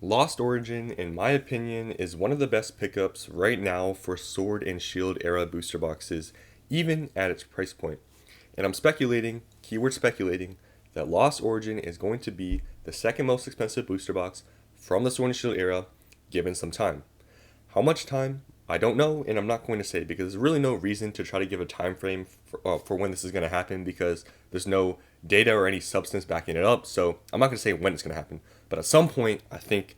Lost Origin, in my opinion, is one of the best pickups right now for Sword and Shield era booster boxes, even at its price point. And I'm speculating, keyword speculating, that Lost Origin is going to be the second most expensive booster box from the Sword and Shield era, given some time. How much time? I don't know, and I'm not going to say because there's really no reason to try to give a time frame for when this is going to happen because there's no data or any substance backing it up. So I'm not going to say when it's going to happen, but at some point, I think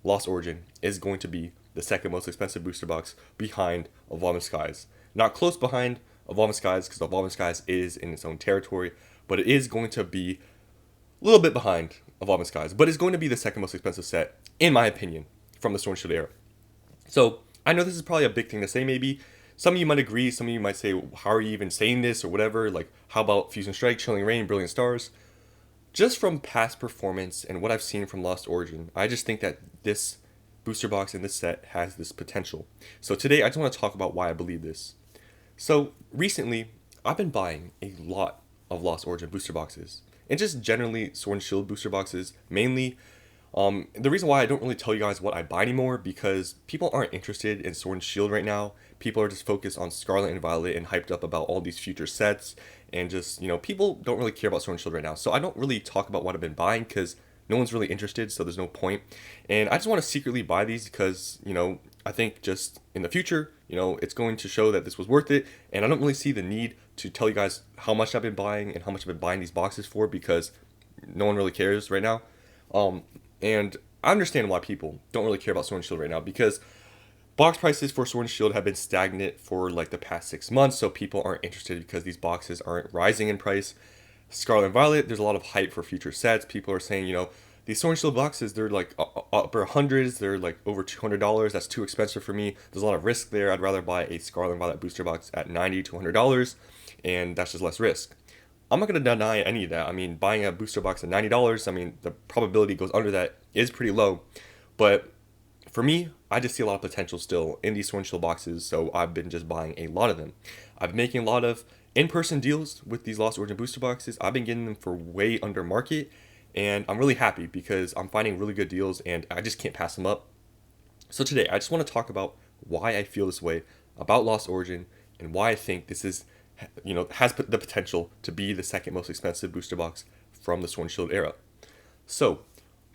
Lost Origin is going to be the second most expensive booster box behind Evolving Skies. Not close behind Evolving Skies because Evolving Skies is in its own territory, but it is going to be a little bit behind Evolving Skies, but it's going to be the second most expensive set, in my opinion, from the Sword and Shield era. So I know this is probably a big thing to say, maybe. Some of you might agree, some of you might say, how are you even saying this or whatever? Like, how about Fusion Strike, Chilling Reign, Brilliant Stars? Just from past performance and what I've seen from Lost Origin, I just think that this booster box in this set has this potential. So today I just want to talk about why I believe this. So recently, I've been buying a lot of Lost Origin booster boxes. And just generally Sword and Shield booster boxes, mainly. The reason why I don't really tell you guys what I buy anymore because people aren't interested in Sword and Shield right now. People are just focused on Scarlet and Violet and hyped up about all these future sets. And just, people don't really care about Sword and Shield right now. So I don't really talk about what I've been buying because no one's really interested, so there's no point. And I just want to secretly buy these because, I think just in the future, it's going to show that this was worth it. And I don't really see the need to tell you guys how much I've been buying and how much I've been buying these boxes for because no one really cares right now. And I understand why people don't really care about Sword and Shield right now because box prices for Sword and Shield have been stagnant for like the past 6 months, so people aren't interested because these boxes aren't rising in price. Scarlet and Violet, there's a lot of hype for future sets. People are saying, these Sword and Shield boxes, they're like upper hundreds, they're like over $200. That's too expensive for me. There's a lot of risk there. I'd rather buy a Scarlet and Violet booster box at $90 to $100, and that's just less risk. I'm not going to deny any of that. I mean, buying a booster box at $90, I mean, the probability goes under that is pretty low. But for me, I just see a lot of potential still in these Sword and Shield boxes, so I've been just buying a lot of them. I've been making a lot of in-person deals with these Lost Origin booster boxes. I've been getting them for way under market, and I'm really happy because I'm finding really good deals, and I just can't pass them up. So today, I just want to talk about why I feel this way about Lost Origin and why I think this is has the potential to be the second most expensive booster box from the Sword and Shield era. So,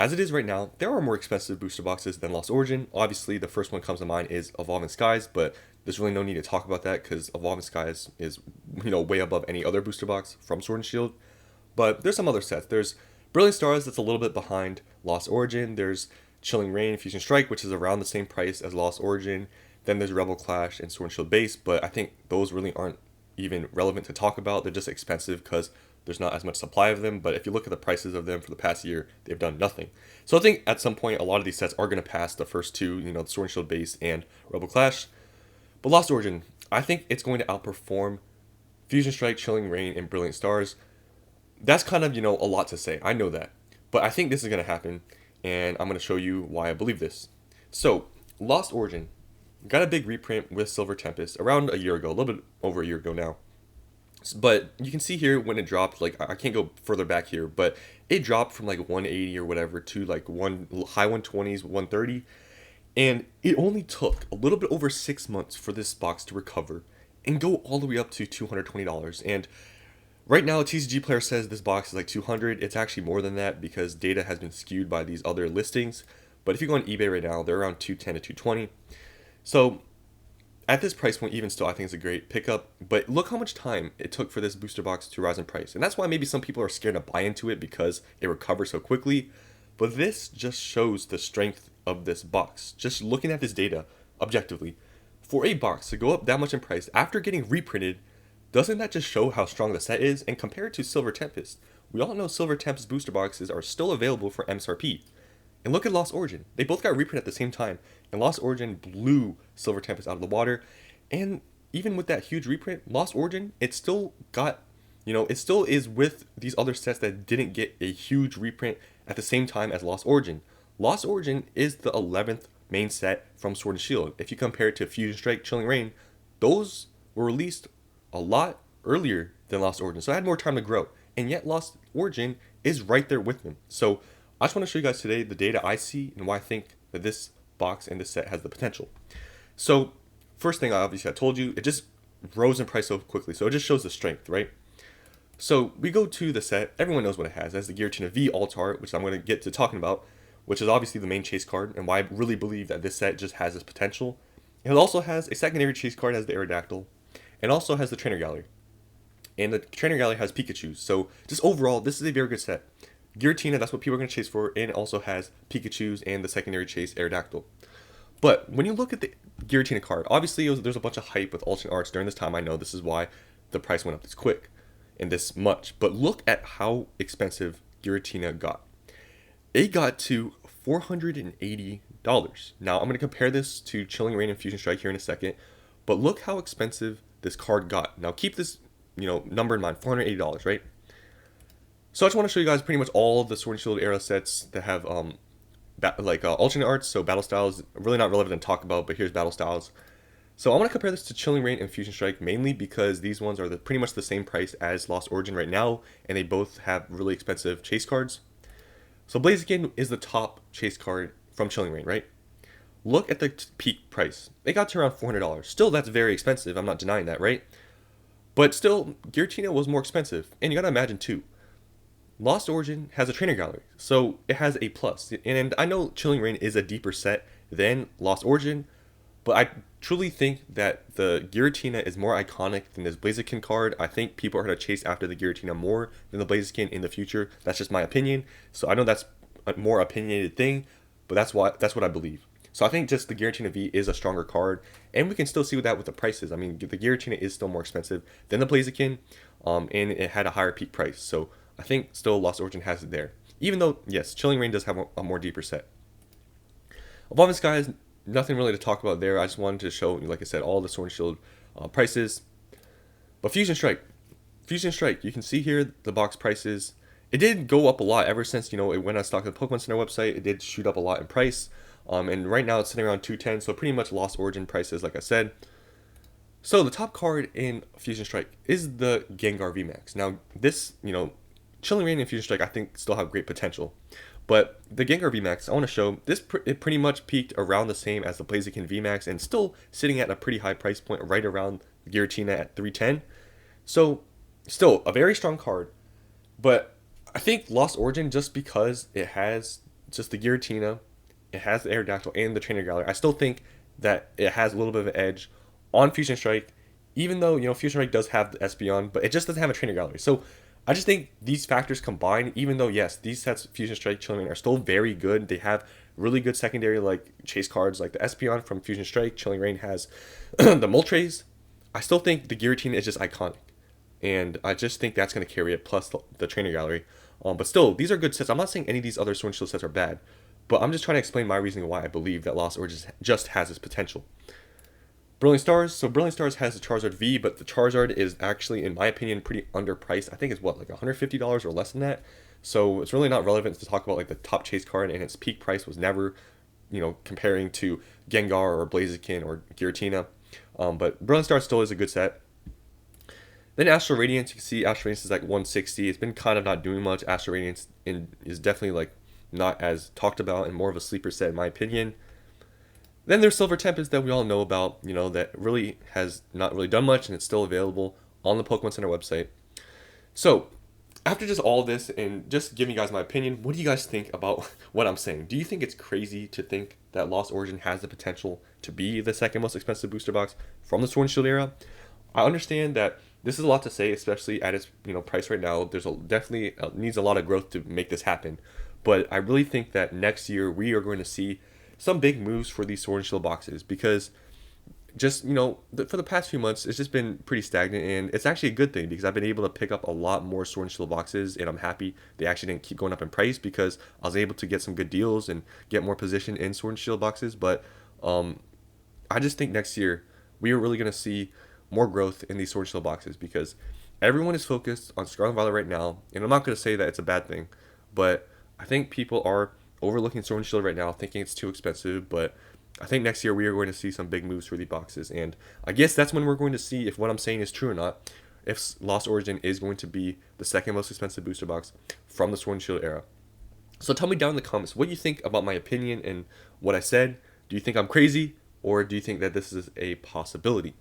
as it is right now, there are more expensive booster boxes than Lost Origin. Obviously, the first one comes to mind is Evolving Skies, but there's really no need to talk about that because Evolving Skies is, way above any other booster box from Sword and Shield. But there's some other sets. There's Brilliant Stars that's a little bit behind Lost Origin. There's Chilling Reign, Fusion Strike, which is around the same price as Lost Origin. Then there's Rebel Clash and Sword and Shield Base, but I think those really aren't even relevant to talk about. They're just expensive because there's not as much supply of them, but if you look at the prices of them for the past year, they've done nothing. So I think at some point a lot of these sets are going to pass the first two, the Sword and Shield Base and Rebel Clash. But Lost Origin, I think it's going to outperform Fusion Strike, Chilling Reign, and Brilliant Stars. That's kind of, a lot to say. I know that. But I think this is going to happen, and I'm going to show you why I believe this. So, Lost Origin got a big reprint with Silver Tempest around a year ago, a little bit over a year ago now. But you can see here when it dropped, like I can't go further back here, but it dropped from like 180 or whatever to like high 120s, 130. And it only took a little bit over 6 months for this box to recover and go all the way up to $220. And right now, a TCG player says this box is like 200. It's actually more than that because data has been skewed by these other listings. But if you go on eBay right now, they're around 210 to 220. So at this price point, even still, I think it's a great pickup. But look how much time it took for this booster box to rise in price. And that's why maybe some people are scared to buy into it because it recovers so quickly. But this just shows the strength of this box. Just looking at this data objectively, for a box to go up that much in price after getting reprinted, doesn't that just show how strong the set is? And compared to Silver Tempest, we all know Silver Tempest booster boxes are still available for MSRP. And look at Lost Origin. They both got reprinted at the same time. And Lost Origin blew Silver Tempest out of the water. And even with that huge reprint, Lost Origin, it still got, it still is with these other sets that didn't get a huge reprint at the same time as Lost Origin. Lost Origin is the 11th main set from Sword and Shield. If you compare it to Fusion Strike, Chilling Reign, those were released a lot earlier than Lost Origin. So I had more time to grow. And yet Lost Origin is right there with them. So I just want to show you guys today the data I see and why I think that this box and this set has the potential. So first thing, obviously I told you, it just rose in price so quickly. So it just shows the strength, right? So we go to the set. Everyone knows what it has. It has the Giratina V alt art, which I'm going to get to talking about, which is obviously the main chase card and why I really believe that this set just has its potential. It also has a secondary chase card as the Aerodactyl, and also has the Trainer Gallery. And the Trainer Gallery has Pikachu. So just overall, this is a very good set. Giratina, that's what people are going to chase for, and it also has Pikachu's and the secondary chase Aerodactyl. But when you look at the Giratina card, obviously there's a bunch of hype with alternate arts during this time. I know this is why the price went up this quick and this much. But look at how expensive Giratina got. It got to $480. Now I'm going to compare this to Chilling Reign and Fusion Strike here in a second. But look how expensive this card got. Now keep this number in mind, $480, right? So I just want to show you guys pretty much all of the Sword and Shield era sets that have alternate arts. So battle styles, really not relevant to talk about, but here's battle styles. So I want to compare this to Chilling Reign and Fusion Strike mainly because these ones are pretty much the same price as Lost Origin right now, and they both have really expensive chase cards. So Blaziken is the top chase card from Chilling Reign, right? Look at the peak price. It got to around $400. Still, that's very expensive. I'm not denying that, right? But still, Giratina was more expensive. And you gotta imagine too, Lost Origin has a Trainer Gallery, so it has a plus. And I know Chilling Reign is a deeper set than Lost Origin, but I truly think that the Giratina is more iconic than this Blaziken card. I think people are going to chase after the Giratina more than the Blaziken in the future. That's just my opinion. So I know that's a more opinionated thing, but that's what I believe. So I think just the Giratina V is a stronger card, and we can still see that with the prices. I mean, the Giratina is still more expensive than the Blaziken, and it had a higher peak price. So I think still Lost Origin has it there. Even though, yes, Chilling Reign does have a more deeper set. Above this, guys, nothing really to talk about there. I just wanted to show, like I said, all the Sword and Shield prices. But Fusion Strike, you can see here the box prices. It did go up a lot ever since, it went on stock at the Pokemon Center website. It did shoot up a lot in price. And right now it's sitting around $210, so pretty much Lost Origin prices, like I said. So the top card in Fusion Strike is the Gengar VMAX. Now this, Chilling Reign and Fusion Strike I think still have great potential. But the Gengar VMAX, I want to show, it pretty much peaked around the same as the Blaziken VMAX and still sitting at a pretty high price point right around Giratina at $310. So still a very strong card. But I think Lost Origin, just because it has just the Giratina, it has the Aerodactyl and the Trainer Gallery, I still think that it has a little bit of an edge on Fusion Strike, even though, Fusion Strike does have the Espeon, but it just doesn't have a Trainer Gallery. So I just think these factors combined, even though, yes, these sets, Fusion Strike, Chilling Reign, are still very good. They have really good secondary, chase cards, like the Espeon from Fusion Strike. Chilling Reign has the Moltres. I still think the Giratina is just iconic. And I just think that's going to carry it, plus the Trainer Gallery. But still, these are good sets. I'm not saying any of these other Sword and Shield sets are bad, but I'm just trying to explain my reasoning why I believe that Lost Origin just has its potential. Brilliant Stars. So Brilliant Stars has the Charizard V, but the Charizard is actually, in my opinion, pretty underpriced. I think it's like $150 or less than that. So it's really not relevant to talk about the top chase card, and its peak price was never, comparing to Gengar or Blaziken or Giratina. But Brilliant Stars still is a good set. Then Astral Radiance, you can see Astral Radiance is like $160. It's been kind of not doing much. Astral Radiance is definitely not as talked about and more of a sleeper set in my opinion. Then there's Silver Tempest that we all know about, that really has not really done much, and it's still available on the Pokemon Center website. So after just all this and just giving you guys my opinion, what do you guys think about what I'm saying? Do you think it's crazy to think that Lost Origin has the potential to be the second most expensive booster box from the Sword and Shield era? I understand that this is a lot to say, especially at its price right now. There's definitely needs a lot of growth to make this happen. But I really think that next year we are going to see some big moves for these Sword and Shield boxes, because just, for the past few months, it's just been pretty stagnant, and it's actually a good thing because I've been able to pick up a lot more Sword and Shield boxes, and I'm happy they actually didn't keep going up in price because I was able to get some good deals and get more position in Sword and Shield boxes. But I just think next year we are really going to see more growth in these Sword and Shield boxes because everyone is focused on Scarlet and Violet right now, and I'm not going to say that it's a bad thing, but I think people are overlooking Sword and Shield right now, thinking it's too expensive. But I think next year we are going to see some big moves for these boxes, and I guess that's when we're going to see if what I'm saying is true or not, if Lost Origin is going to be the second most expensive booster box from the Sword and Shield era. So tell me down in the comments what you think about my opinion and what I said. Do you think I'm crazy, or do you think that this is a possibility?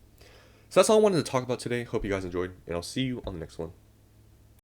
So that's all I wanted to talk about today. Hope you guys enjoyed, and I'll see you on the next one.